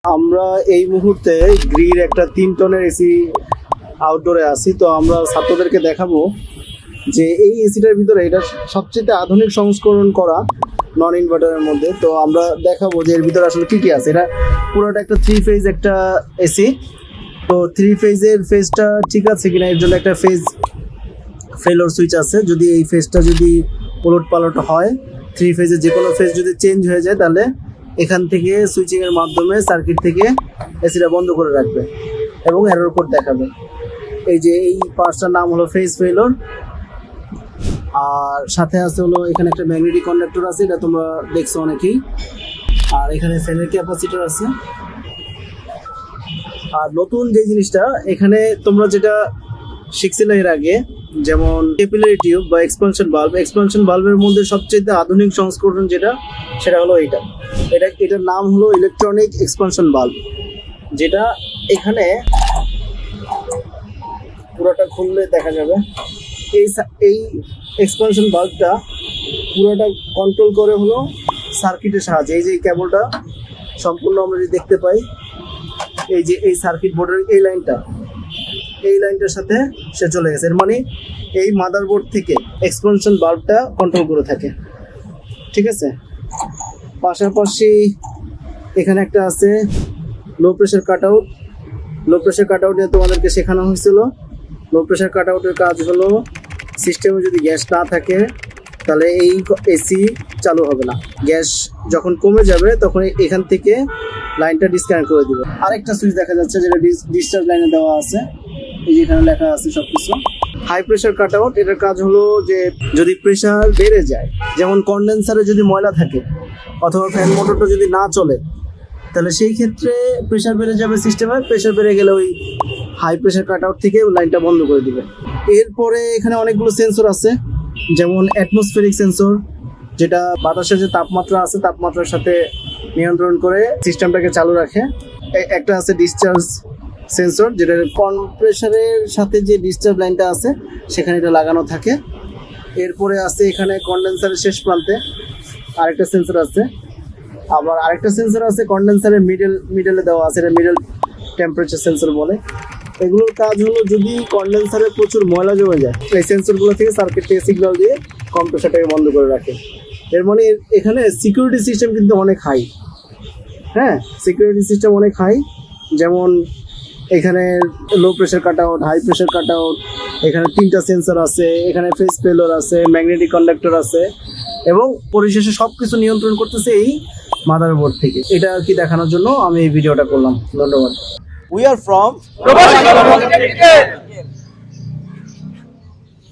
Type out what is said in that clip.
আমরা এই মুহূর্তে গ্রির একটা 3 টনের এসি আউটডোরে আছি। তো আমরা ছাত্রদেরকে দেখাবো যে এই এসিটার ভিতরে এটা সবচেয়ে আধুনিক সংস্করণ করা নন ইনভার্টারের মধ্যে। তো আমরা দেখাবো যে এর ভিতরে আসলে কি কি আছে। এটা পুরোটা একটা 3 ফেজ একটা এসি। তো 3 ফেজের ফেজটা ঠিক আছে কিনা এর জন্য একটা ফেজ ফেলোর সুইচ আছে। যদি এই ফেজটা যদি উলট পালট হয়, 3 ফেজের যে কোনো ফেজ যদি চেঞ্জ হয়ে যায়, তাহলে এখান থেকে সুইচিংয়ের মাধ্যমে সার্কিট থেকে এসিটা বন্ধ করে রাখবে এবং এরর কোড দেখাবে। এই যে এই পার্টসটার নাম হলো ফেজ ফেলোর। আর সাথে আছে হলো এখানে একটা ম্যাগনেটিক কন্ডাক্টর আছে, এটা তোমরা দেখছো অনেকেই। আর এখানে ফ্যানের ক্যাপাসিটর আছে। আর নতুন যে জিনিসটা এখানে তোমরা যেটা শিখছিলে এর আগে, যেমন ক্যাপিলারি টিউব বা এক্সপানশন বাল্ব। এক্সপানশন বাল্বের মধ্যে সবচেয়ে আধুনিক সংস্করণ যেটা, সেটা হলো এটার নাম হলো ইলেকট্রনিক এক্সপানশন বাল্ব। যেটা এখানে পুরোটা খুললে দেখা যাবে। এই এক্সপানশন বাল্বটা পুরোটা কন্ট্রোল করে হলো সার্কিটের সাহায্যে। এই যে কেবলটা সম্পূর্ণ আমরা যদি দেখতে পাই, এই যে এই সার্কিট বোর্ডের এই লাইনটার সাথে সে চলে গেছে। এর মানে এই মাদারবোর্ড থেকে এক্সপানশন বাল্বটা কন্ট্রোল করে থাকে। ঠিক আছে, পাশাপাশি এখানে একটা আছে লো প্রেশার কাট আউট। লো প্রেশার কাট আউট নিয়ে তোমাদেরকে শেখানো হয়েছিল। লো প্রেশার কাট আউটের কাজ হলো সিস্টেমে যদি গ্যাস না থাকে তাহলে এই এসি চালু হবে না। গ্যাস যখন কমে যাবে তখন এখান থেকে লাইনটা ডিসকানেক্ট করে দিবে। আরেকটা সুইচ দেখা যাচ্ছে যেটা ডিসচার্জ লাইনে দেওয়া আছে, এই যে এখানে লেখা আছে সবকিছু। হাই প্রেশার কাট আউট, এটার কাজ হলো যে যদি প্রেশার বেড়ে যায়, যেমন কন্ডেন্সারে যদি ময়লা থাকে অথবা ফ্যান মোটরটা যদি না চলে, তাহলে সেই ক্ষেত্রে প্রেশার বেড়ে যাবে সিস্টেমে। প্রেশার বেড়ে গেলে ওই হাই প্রেশার কাট আউট থেকে লাইনটা বন্ধ করে দিবে। এরপরে এখানে অনেকগুলো সেন্সর আছে, যেমন অ্যাটমসফেরিক সেন্সর, যেটা বাতাসের যে তাপমাত্রা আছে তাপমাত্রার সাথে নিয়ন্ত্রণ করে সিস্টেমটাকে চালু রাখে। একটা আছে ডিসচার্জ সেন্সর, যেটা কম্প্রেসারের সাথে যে ডিসচার্জ লাইনটা আছে সেখানে এটা লাগানো থাকে। এরপরে আছে এখানে কন্ডেন্সারের শেষ প্রান্তে আরেকটা সেন্সর আছে। আবার আরেকটা সেন্সর আছে কন্ডেন্সারের মিডলে দেওয়া আছে, এটা মিডল টেম্পারেচার সেন্সর বলে। এগুলোর কাজ হলো যদি কন্ডেন্সারে প্রচুর ময়লা জমে যায়, এই সেন্সরগুলো থেকে সার্কিট থেকে সিগন্যাল দিয়ে কম্প্রেসারটাকে বন্ধ করে রাখে। এর মানে এখানে সিকিউরিটি সিস্টেম কিন্তু অনেক হাই। হ্যাঁ, সিকিউরিটি সিস্টেম অনেক হাই। যেমন এখানে low pressure cut out, high pressure cut out, এখানে 3টা সেন্সর আছে, এখানে ফেজ ফেলোর আছে, ম্যাগনেটিক কন্ডাক্টর আছে, এবং পরিশেষে সব কিছু নিয়ন্ত্রণ করতেছে এই মাদারবোর্ড থেকে। এটা আর কি দেখানোর জন্য আমি এই ভিডিওটা করলাম। ধন্যবাদ। We are from